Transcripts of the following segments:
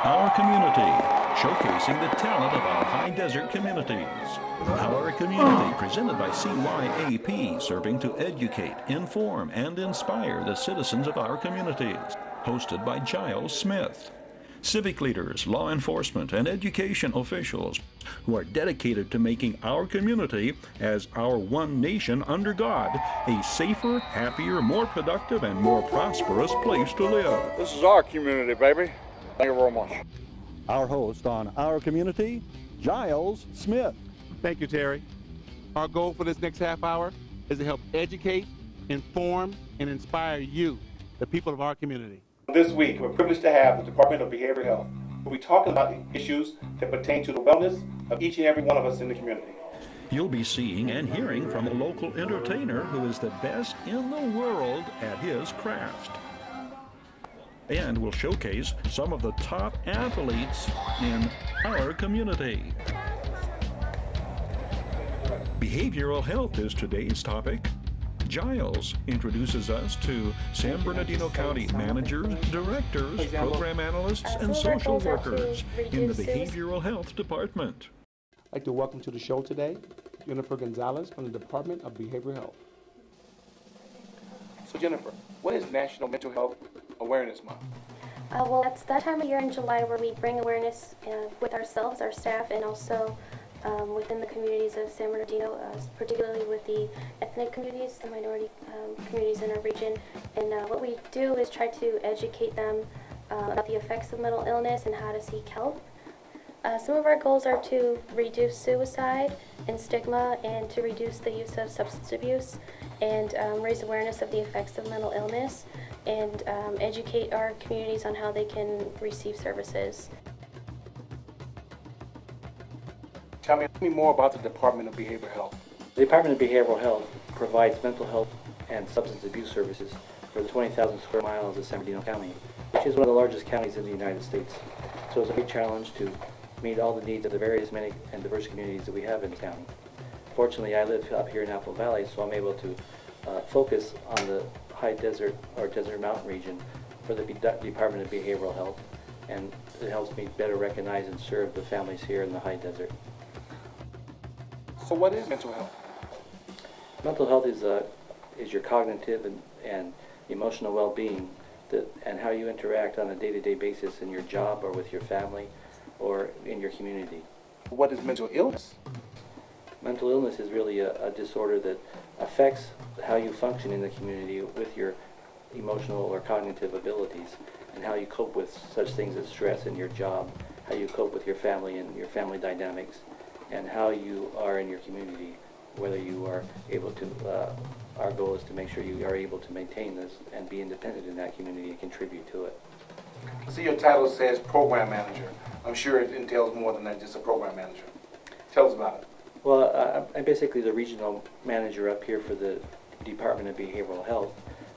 Our Community, showcasing the talent of our high desert communities. Our Community, presented by CYAP, serving to educate, inform, and inspire the citizens of our communities. Hosted by Giles Smith. Civic leaders, law enforcement, and education officials who are dedicated to making our community, as our one nation under God, a safer, happier, more productive, and more prosperous place to live. This is our community, baby. Thank you very much. Our host on Our Community, Giles Smith. Thank you, Terry. Our goal for this next half hour is to help educate, inform, and inspire you, the people of our community. This week, we're privileged to have the Department of Behavioral Health. We'll be talking about the issues that pertain to the wellness of each and every one of us in the community. You'll be seeing and hearing from a local entertainer who is the best in the world at his craft. And we'll showcase some of the top athletes in our community. Behavioral health is today's topic. Giles introduces us to San Bernardino County managers, directors, program analysts, and social workers in the Behavioral Health Department. I'd like to welcome to the show today Jennifer Gonzalez from the Department of Behavioral Health. So Jennifer, what is National Mental Health Awareness Month? Well, that's that time of year in July where we bring awareness with ourselves, our staff, and also within the communities of San Bernardino, particularly with the ethnic communities, the minority communities in our region. And what we do is try to educate them about the effects of mental illness and how to seek help. Some of our goals are to reduce suicide and stigma, and to reduce the use of substance abuse, and raise awareness of the effects of mental illness, and educate our communities on how they can receive services. Tell me more about the Department of Behavioral Health. The Department of Behavioral Health provides mental health and substance abuse services for the 20,000 square miles of San Bernardino County, which is one of the largest counties in the United States. So it's a big challenge to meet all the needs of the various many and diverse communities that we have in the county. Fortunately, I live up here in Apple Valley, so I'm able to focus on the high desert or desert mountain region for the Department of Behavioral Health, and it helps me better recognize and serve the families here in the high desert. So what is mental health? Mental health is your cognitive and emotional well-being, and how you interact on a day-to-day basis in your job or with your family or in your community. What is mental illness? Mental illness is really a disorder that affects how you function in the community with your emotional or cognitive abilities, and how you cope with such things as stress in your job, how you cope with your family and your family dynamics, and how you are in your community, whether you are able to, our goal is to make sure you are able to maintain this and be independent in that community and contribute to it. I see your title says program manager. I'm sure it entails more than that, just a program manager. Tell us about it. Well, I'm basically the regional manager up here for the Department of Behavioral Health.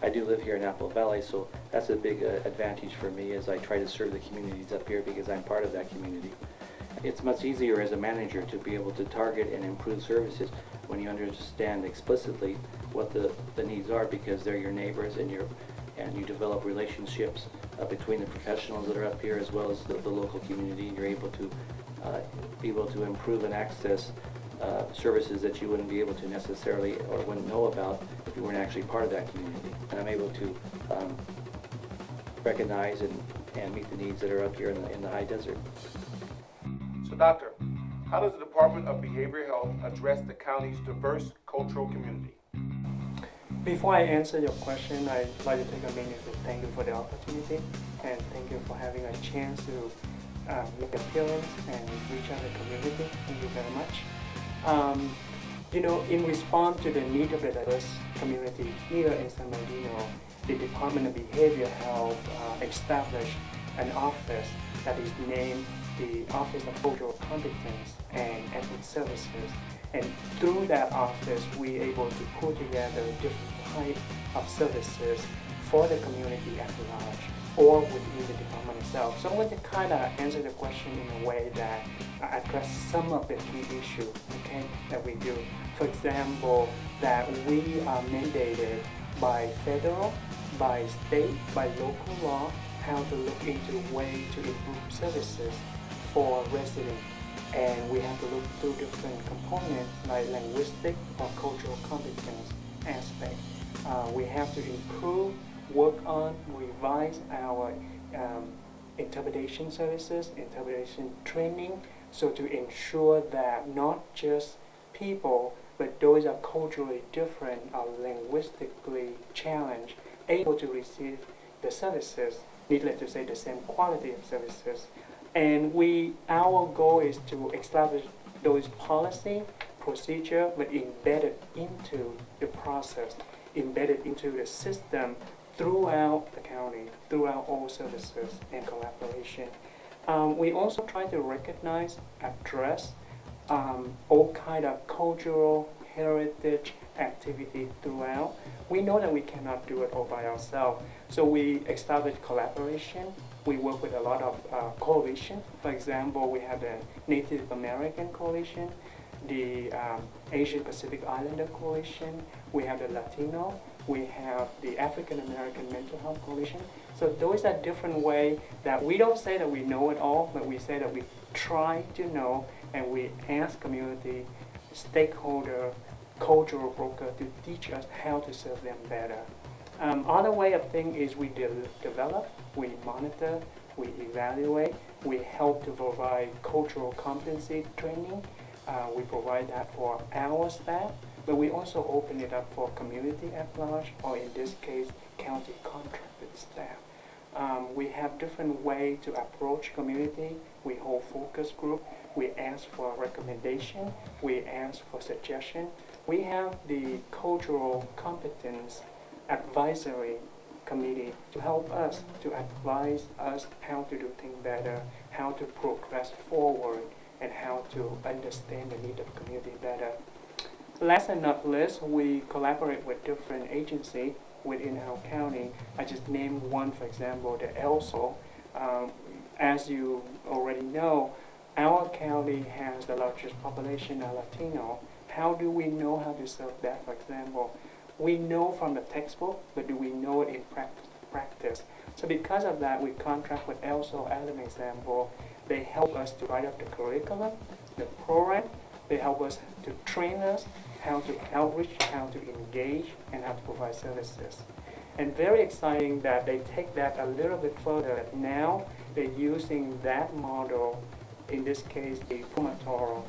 I do live here in Apple Valley, so that's a big advantage for me as I try to serve the communities up here because I'm part of that community. It's much easier as a manager to be able to target and improve services when you understand explicitly what the needs are, because they're your neighbors, and you develop relationships between the professionals that are up here as well as the local community. You're able to be able to improve and access services that you wouldn't be able to necessarily or wouldn't know about if you weren't actually part of that community. And I'm able to recognize and meet the needs that are up here in the high desert. So doctor, how does the Department of Behavioral Health address the county's diverse cultural community? Before I answer your question, I'd like to take a minute to thank you for the opportunity, and thank you for having a chance to make an appearance and reach out the community. Thank you very much. You know, in response to the need of the diverse community here in San Bernardino, the Department of Behavioral Health established an office that is named the Office of Cultural Competence and Ethnic Services. And through that office, we're able to put together different types of services for the community at large or within the department itself. So I'm going to kind of answer the question in a way that address some of the key issues, okay, that we do. For example, that we are mandated by federal, by state, by local law, how to look into way to improve services for residents. And we have to look through different components like linguistic or cultural competence aspect. We have to improve, work on, revise our interpretation services, interpretation training, so to ensure that not just people, but those are culturally different or linguistically challenged, able to receive the services, needless to say the same quality of services. And our goal is to establish those policy, procedure, but embedded into the process, embedded into the system throughout the county, throughout all services and collaboration. We also try to recognize, address all kind of cultural heritage activity throughout. We know that we cannot do it all by ourselves, so we establish collaboration. We work with a lot of coalition. For example, we have the Native American Coalition, the Asian Pacific Islander Coalition, we have the Latino, we have the African American Mental Health Coalition. So those are different ways that we don't say that we know it all, but we say that we try to know, and we ask community, stakeholder, cultural broker to teach us how to serve them better. Other way of thing is we develop, we monitor, we evaluate, we help to provide cultural competency training. We provide that for our staff, but we also open it up for community at large, or in this case, county contracted staff. We have different ways to approach community. We hold focus group. We ask for recommendation. We ask for suggestion. We have the cultural competence advisory committee to help us, to advise us how to do things better, how to progress forward, and how to understand the need of the community better. Last and not least, we collaborate with different agencies within our county. I just named one, for example, the ELSO. As you already know, our county has the largest population of Latino. How do we know how to serve that, for example? We know from the textbook, but do we know it in practice? So because of that, we contract with ELSO as an example. They help us to write up the curriculum, the program. They help us to train us how to outreach, how to engage, and how to provide services. And very exciting that they take that a little bit further. Now they're using that model, in this case, the Promotora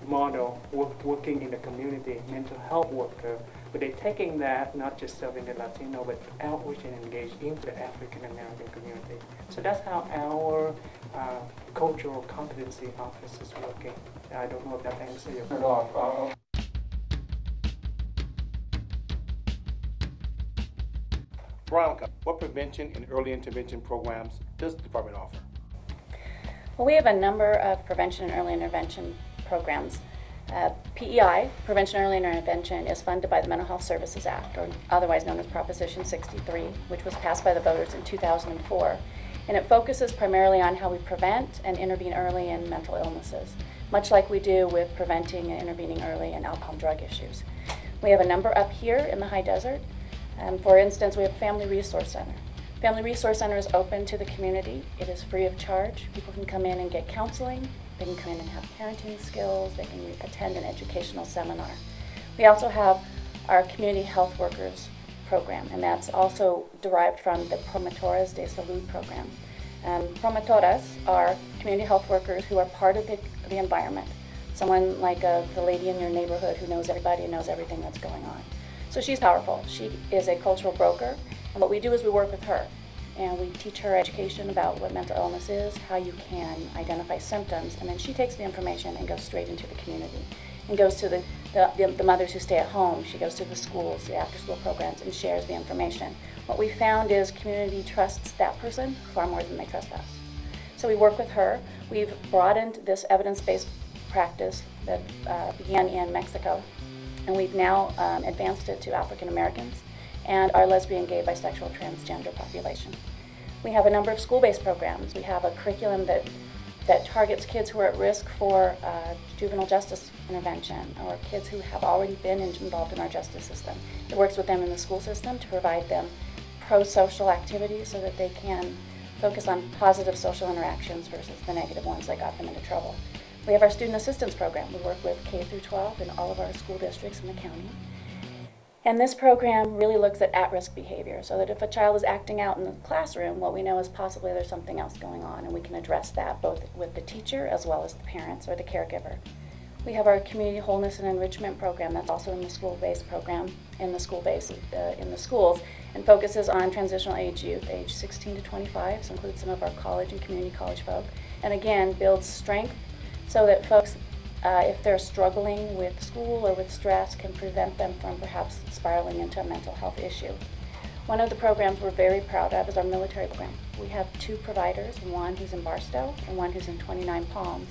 model, working in the community, mental health worker, but they're taking that, not just serving the Latino, but outreach and engage into the African American community. So that's how our cultural competency office is working. I don't know if that answers your question. Veronica, what prevention and early intervention programs does the department offer? Well, we have a number of prevention and early intervention programs. PEI, Prevention and Early Intervention, is funded by the Mental Health Services Act, or otherwise known as Proposition 63, which was passed by the voters in 2004. And it focuses primarily on how we prevent and intervene early in mental illnesses, much like we do with preventing and intervening early in alcohol and drug issues. We have a number up here in the high desert. For instance, we have a Family Resource Center. Family Resource Center is open to the community. It is free of charge. People can come in and get counseling. They can come in and have parenting skills. They can attend an educational seminar. We also have our Community Health Workers program, and that's also derived from the Promotoras de Salud program. Promotoras are community health workers who are part of the environment. Someone like the lady in your neighborhood who knows everybody and knows everything that's going on. So she's powerful. She is a cultural broker, and what we do is we work with her. And we teach her education about what mental illness is, how you can identify symptoms, and then she takes the information and goes straight into the community and goes to the mothers who stay at home. She goes to the schools, the after-school programs, and shares the information. What we found is community trusts that person far more than they trust us. So we work with her. We've broadened this evidence-based practice that began in Mexico, and we've now advanced it to African Americans and our lesbian, gay, bisexual, transgender population. We have a number of school-based programs. We have a curriculum that targets kids who are at risk for juvenile justice intervention, or kids who have already been involved in our justice system. It works with them in the school system to provide them pro-social activities so that they can focus on positive social interactions versus the negative ones that got them into trouble. We have our student assistance program. We work with K through 12 in all of our school districts in the county. And this program really looks at risk behavior, so that if a child is acting out in the classroom, what we know is possibly there's something else going on, and we can address that both with the teacher as well as the parents or the caregiver. We have our community wholeness and enrichment program that's also in the school-based program, in the schools, and focuses on transitional age youth, age 16 to 25, so includes some of our college and community college folk, and again, builds strength so that folks, if they're struggling with school or with stress, can prevent them from perhaps spiraling into a mental health issue. One of the programs we're very proud of is our military program. We have 2 providers, one who's in Barstow and one who's in 29 Palms,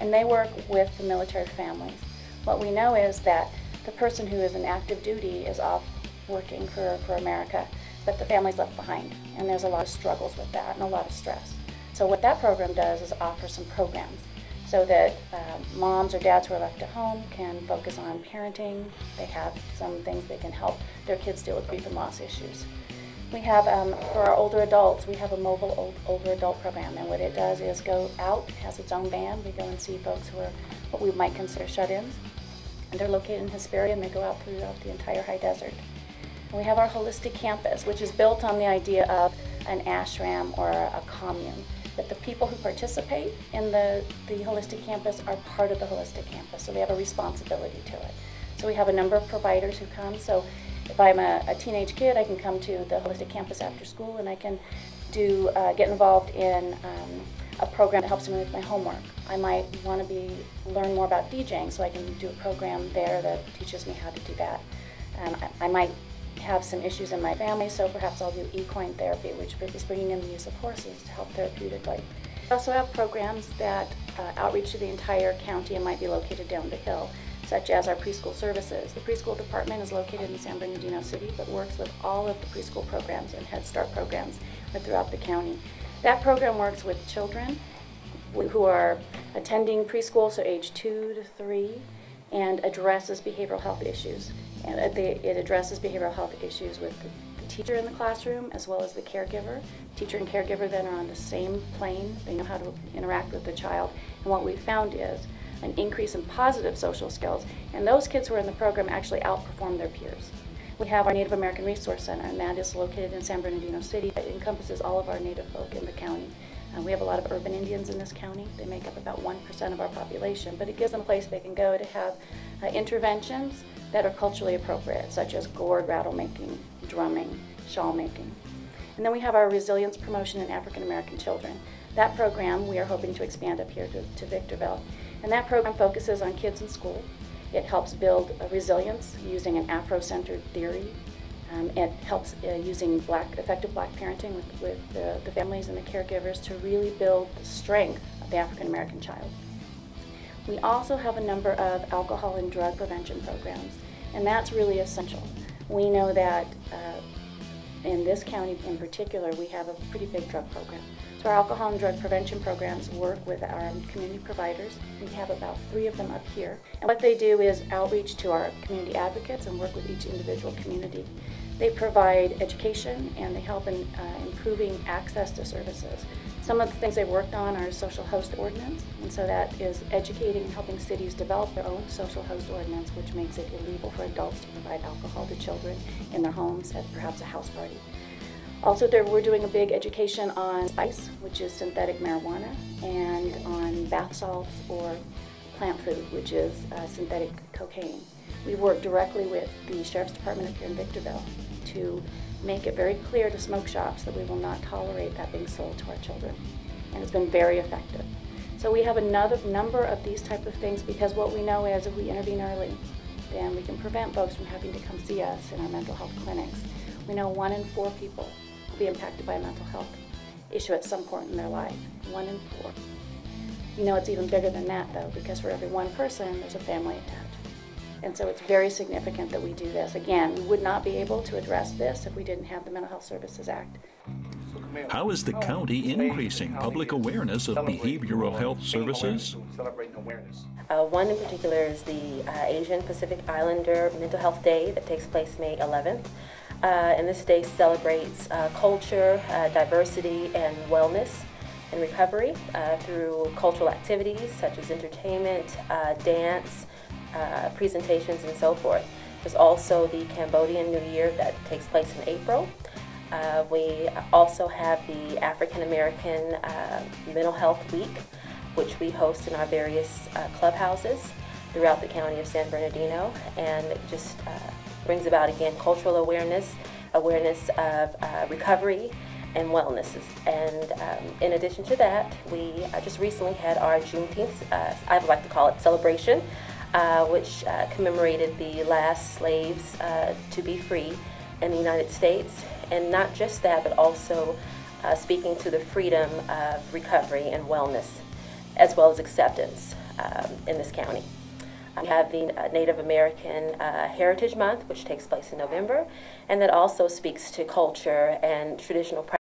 and they work with the military families. What we know is that the person who is in active duty is off working for America, but the family's left behind, and there's a lot of struggles with that and a lot of stress. So what that program does is offer some programs so that moms or dads who are left at home can focus on parenting. They have some things that can help their kids deal with grief and loss issues. We have, for our older adults, we have a mobile older adult program, and what it does is go out, has its own van. We go and see folks who are what we might consider shut-ins, and they're located in Hesperia, and they go out throughout the entire high desert. And we have our holistic campus, which is built on the idea of an ashram or a commune, that the people who participate in the holistic campus are part of the holistic campus, so they have a responsibility to it. So we have a number of providers who come, so if I'm a teenage kid, I can come to the holistic campus after school, and I can get involved in a program that helps me with my homework. I might want to learn more about DJing, so I can do a program there that teaches me how to do that. I might have some issues in my family, so perhaps I'll do equine therapy, which is bringing in the use of horses to help therapeutically. We also have programs that outreach to the entire county and might be located down the hill, such as our preschool services. The preschool department is located in San Bernardino City, but works with all of the preschool programs and Head Start programs throughout the county. That program works with children who are attending preschool, so age 2 to 3, and addresses behavioral health issues. And it addresses behavioral health issues with the teacher in the classroom as well as the caregiver. Teacher and caregiver then are on the same plane. They know how to interact with the child. And what we found is an increase in positive social skills, and those kids who are in the program actually outperform their peers. We have our Native American Resource Center, and that is located in San Bernardino City. It encompasses all of our Native folk in the county. We have a lot of urban Indians in this county. They make up about 1% of our population, but it gives them a place they can go to have interventions that are culturally appropriate, such as gourd rattle making, drumming, shawl making. And then we have our resilience promotion in African American children. That program we are hoping to expand up here to Victorville. And that program focuses on kids in school. It helps build resilience using an Afro-centered theory. It helps using effective black parenting with the families and the caregivers to really build the strength of the African American child. We also have a number of alcohol and drug prevention programs, and that's really essential. We know that in this county in particular, we have a pretty big drug program. So our alcohol and drug prevention programs work with our community providers. We have about 3 of them up here. And what they do is outreach to our community advocates and work with each individual community. They provide education and they help in improving access to services. Some of the things they've worked on are social host ordinance, and so that is educating and helping cities develop their own social host ordinance, which makes it illegal for adults to provide alcohol to children in their homes at perhaps a house party. Also, we're doing a big education on spice, which is synthetic marijuana, and on bath salts or plant food, which is synthetic cocaine. We work directly with the Sheriff's Department up here in Victorville to make it very clear to smoke shops that we will not tolerate that being sold to our children. And it's been very effective. So we have another number of these type of things because what we know is if we intervene early, then we can prevent folks from having to come see us in our mental health clinics. We know 1 in 4 people will be impacted by a mental health issue at some point in their life. 1 in 4. You know it's even bigger than that though, because for every 1 person, there's a family attached. And so it's very significant that we do this. Again, we would not be able to address this if we didn't have the Mental Health Services Act. How is the county increasing public awareness of behavioral health services? One in particular is the Asian Pacific Islander Mental Health Day that takes place May 11th. and this day celebrates culture, diversity, and wellness and recovery through cultural activities such as entertainment, dance, presentations, and so forth. There's also the Cambodian New Year that takes place in April. We also have the African American Mental Health Week, which we host in our various clubhouses throughout the county of San Bernardino, and it just brings about, again, cultural awareness of recovery and wellness. And in addition to that, we just recently had our Juneteenth, I would like to call it celebration, which commemorated the last slaves to be free in the United States. And not just that, but also speaking to the freedom of recovery and wellness, as well as acceptance in this county. We have the Native American Heritage Month, which takes place in November, and that also speaks to culture and traditional practices